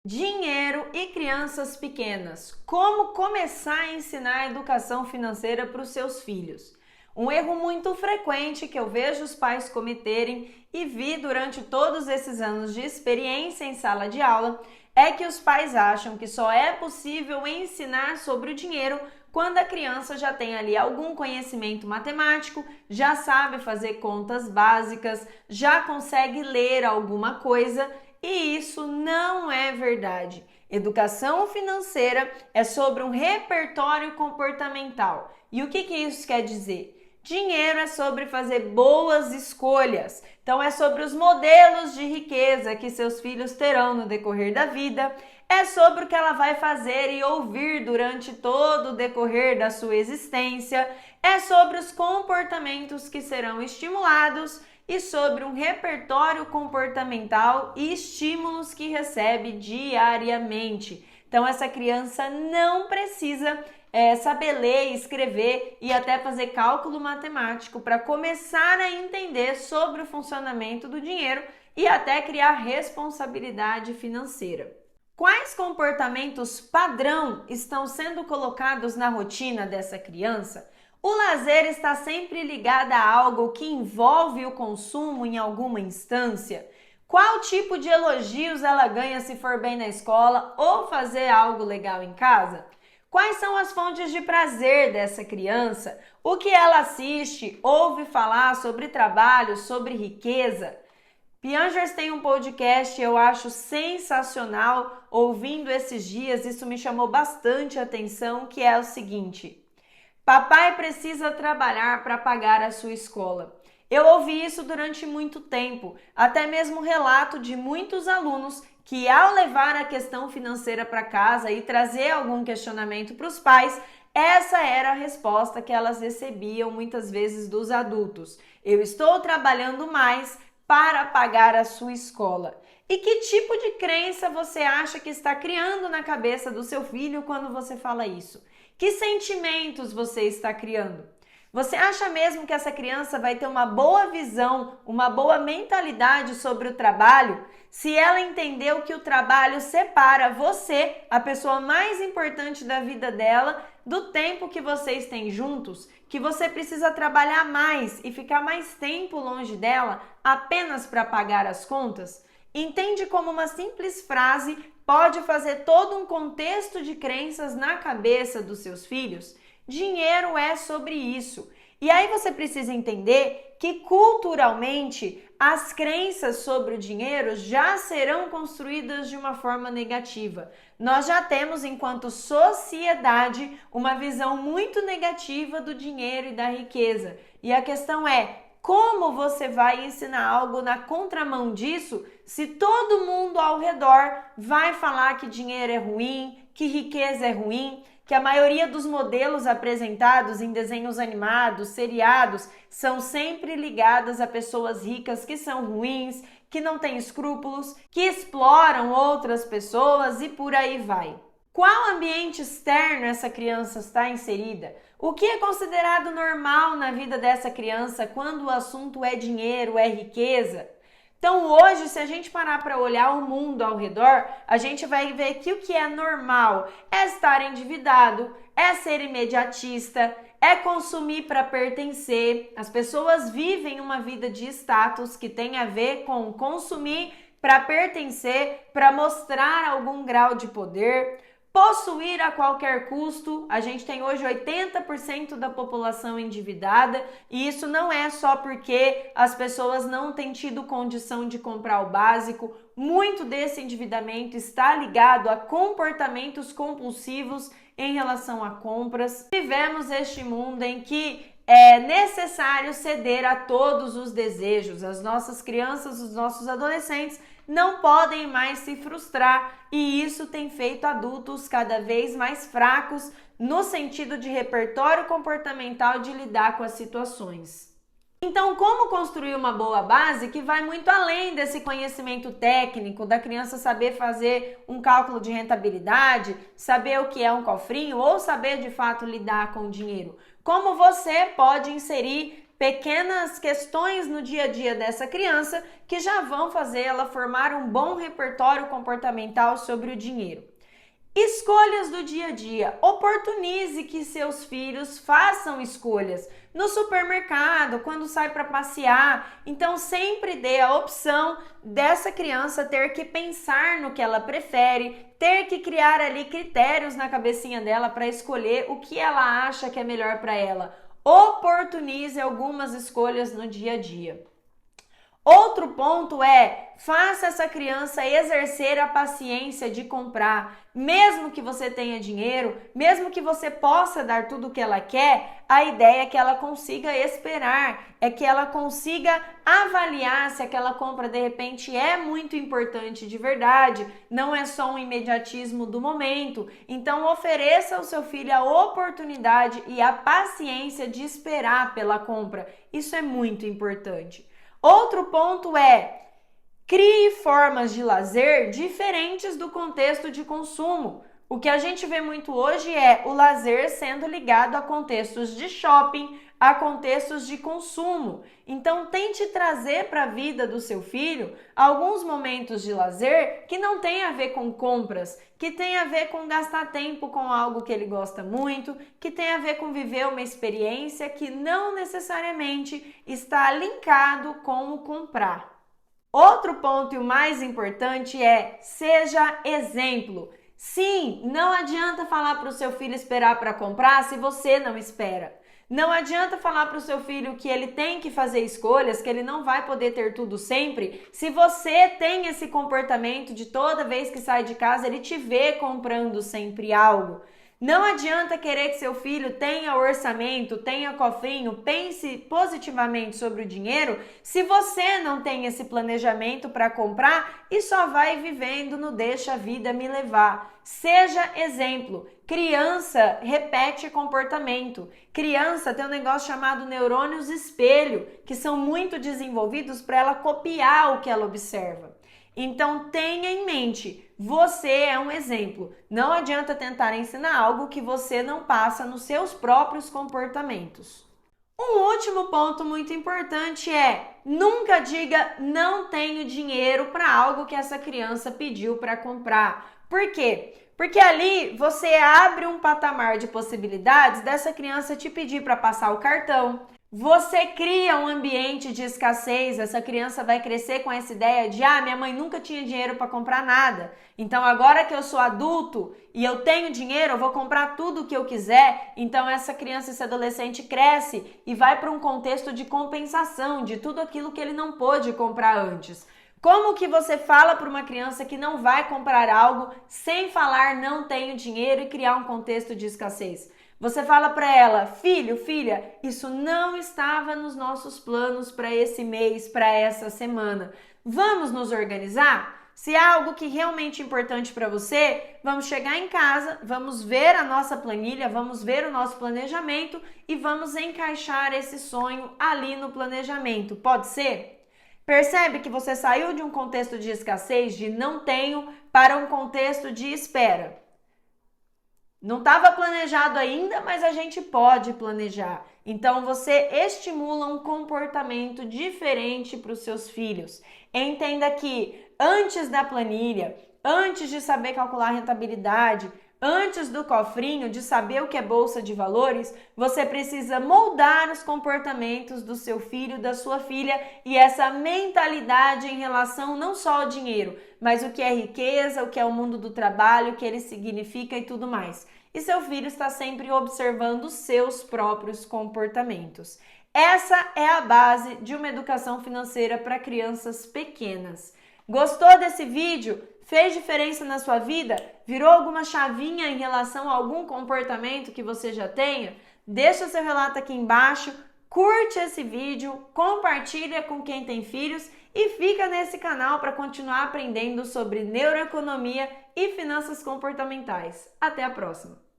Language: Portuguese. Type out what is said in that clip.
Dinheiro e crianças pequenas. Como começar a ensinar educação financeira para os seus filhos? Um erro muito frequente que eu vejo os pais cometerem e vi durante todos esses anos de experiência em sala de aula é que os pais acham que só é possível ensinar sobre o dinheiro quando a criança já tem ali algum conhecimento matemático, já sabe fazer contas básicas, já consegue ler alguma coisa. E isso não é verdade. Educação financeira é sobre um repertório comportamental. E o que isso quer dizer? Dinheiro é sobre fazer boas escolhas. Então é sobre os modelos de riqueza que seus filhos terão no decorrer da vida. É sobre o que ela vai fazer e ouvir durante todo o decorrer da sua existência. É sobre os comportamentos que serão estimulados e sobre um repertório comportamental e estímulos que recebe diariamente. Então, essa criança não precisa saber ler, escrever e até fazer cálculo matemático para começar a entender sobre o funcionamento do dinheiro e até criar responsabilidade financeira. Quais comportamentos padrão estão sendo colocados na rotina dessa criança? O lazer está sempre ligado a algo que envolve o consumo em alguma instância? Qual tipo de elogios ela ganha se for bem na escola ou fazer algo legal em casa? Quais são as fontes de prazer dessa criança? O que ela assiste, ouve falar sobre trabalho, sobre riqueza? Piangers tem um podcast, eu acho sensacional, ouvindo esses dias, isso me chamou bastante atenção, que é o seguinte: papai precisa trabalhar para pagar a sua escola. Eu ouvi isso durante muito tempo, até mesmo relato de muitos alunos que, ao levar a questão financeira para casa e trazer algum questionamento para os pais, essa era a resposta que elas recebiam muitas vezes dos adultos. Eu estou trabalhando mais para pagar a sua escola. E que tipo de crença você acha que está criando na cabeça do seu filho quando você fala isso? Que sentimentos você está criando? Você acha mesmo que essa criança vai ter uma boa visão, uma boa mentalidade sobre o trabalho, se ela entendeu que o trabalho separa você, a pessoa mais importante da vida dela, do tempo que vocês têm juntos, que você precisa trabalhar mais e ficar mais tempo longe dela apenas para pagar as contas? Entende como uma simples frase pode fazer todo um contexto de crenças na cabeça dos seus filhos? Dinheiro é sobre isso. E aí você precisa entender que culturalmente as crenças sobre o dinheiro já serão construídas de uma forma negativa. Nós já temos, enquanto sociedade, uma visão muito negativa do dinheiro e da riqueza. E a questão é: como você vai ensinar algo na contramão disso se todo mundo ao redor vai falar que dinheiro é ruim, que riqueza é ruim, que a maioria dos modelos apresentados em desenhos animados, seriados, são sempre ligadas a pessoas ricas que são ruins, que não têm escrúpulos, que exploram outras pessoas e por aí vai. Qual ambiente externo essa criança está inserida? O que é considerado normal na vida dessa criança quando o assunto é dinheiro, é riqueza? Então hoje, se a gente parar para olhar o mundo ao redor, a gente vai ver que o que é normal é estar endividado, é ser imediatista, é consumir para pertencer. As pessoas vivem uma vida de status que tem a ver com consumir para pertencer, para mostrar algum grau de poder. Possuir a qualquer custo. A gente tem hoje 80% da população endividada e isso não é só porque as pessoas não têm tido condição de comprar o básico. Muito desse endividamento está ligado a comportamentos compulsivos em relação a compras. Vivemos este mundo em que é necessário ceder a todos os desejos. As nossas crianças, os nossos adolescentes não podem mais se frustrar e isso tem feito adultos cada vez mais fracos no sentido de repertório comportamental de lidar com as situações. Então, como construir uma boa base que vai muito além desse conhecimento técnico, da criança saber fazer um cálculo de rentabilidade, saber o que é um cofrinho ou saber de fato lidar com o dinheiro? Como você pode inserir pequenas questões no dia a dia dessa criança que já vão fazer ela formar um bom repertório comportamental sobre o dinheiro. Escolhas do dia a dia. Oportunize que seus filhos façam escolhas no supermercado, quando sai para passear. Então sempre dê a opção dessa criança ter que pensar no que ela prefere, ter que criar ali critérios na cabecinha dela para escolher o que ela acha que é melhor para ela. Oportunize algumas escolhas no dia a dia. Outro ponto é, faça essa criança exercer a paciência de comprar. Mesmo que você tenha dinheiro, mesmo que você possa dar tudo o que ela quer, a ideia é que ela consiga esperar, é que ela consiga avaliar se aquela compra de repente é muito importante de verdade, não é só um imediatismo do momento. Então ofereça ao seu filho a oportunidade e a paciência de esperar pela compra. Isso é muito importante. Outro ponto é, crie formas de lazer diferentes do contexto de consumo. O que a gente vê muito hoje é o lazer sendo ligado a contextos de shopping, a contextos de consumo. Então, tente trazer para a vida do seu filho alguns momentos de lazer que não tem a ver com compras, que tem a ver com gastar tempo com algo que ele gosta muito, que tem a ver com viver uma experiência que não necessariamente está linkado com o comprar. Outro ponto e o mais importante é, seja exemplo. Sim, não adianta falar para o seu filho esperar para comprar se você não espera. Não adianta falar para o seu filho que ele tem que fazer escolhas, que ele não vai poder ter tudo sempre, se você tem esse comportamento de toda vez que sai de casa ele te vê comprando sempre algo. Não adianta querer que seu filho tenha orçamento, tenha cofrinho, pense positivamente sobre o dinheiro, se você não tem esse planejamento para comprar e só vai vivendo no deixa a vida me levar. Seja exemplo. Criança repete comportamento. Criança tem um negócio chamado neurônios espelho, que são muito desenvolvidos para ela copiar o que ela observa. Então tenha em mente, você é um exemplo. Não adianta tentar ensinar algo que você não passa nos seus próprios comportamentos. Um último ponto muito importante é, nunca diga não tenho dinheiro para algo que essa criança pediu para comprar. Por quê? Porque ali você abre um patamar de possibilidades dessa criança te pedir para passar o cartão. Você cria um ambiente de escassez, essa criança vai crescer com essa ideia de minha mãe nunca tinha dinheiro para comprar nada, então agora que eu sou adulto e eu tenho dinheiro, eu vou comprar tudo o que eu quiser. Então essa criança, esse adolescente cresce e vai para um contexto de compensação de tudo aquilo que ele não pôde comprar antes. Como que você fala para uma criança que não vai comprar algo sem falar não tenho dinheiro e criar um contexto de escassez? Você fala para ela, filho, filha, isso não estava nos nossos planos para esse mês, para essa semana. Vamos nos organizar? Se é algo que realmente é importante para você, vamos chegar em casa, vamos ver a nossa planilha, vamos ver o nosso planejamento e vamos encaixar esse sonho ali no planejamento. Pode ser? Percebe que você saiu de um contexto de escassez, de não tenho, para um contexto de espera. Não estava planejado ainda, mas a gente pode planejar. Então você estimula um comportamento diferente para os seus filhos. Entenda que antes da planilha, antes de saber calcular a rentabilidade, antes do cofrinho, de saber o que é bolsa de valores, você precisa moldar os comportamentos do seu filho, da sua filha e essa mentalidade em relação não só ao dinheiro, mas o que é riqueza, o que é o mundo do trabalho, o que ele significa e tudo mais. E seu filho está sempre observando os seus próprios comportamentos. Essa é a base de uma educação financeira para crianças pequenas. Gostou desse vídeo? Fez diferença na sua vida? Virou alguma chavinha em relação a algum comportamento que você já tenha? Deixa seu relato aqui embaixo, curte esse vídeo, compartilha com quem tem filhos e fica nesse canal para continuar aprendendo sobre neuroeconomia e finanças comportamentais. Até a próxima!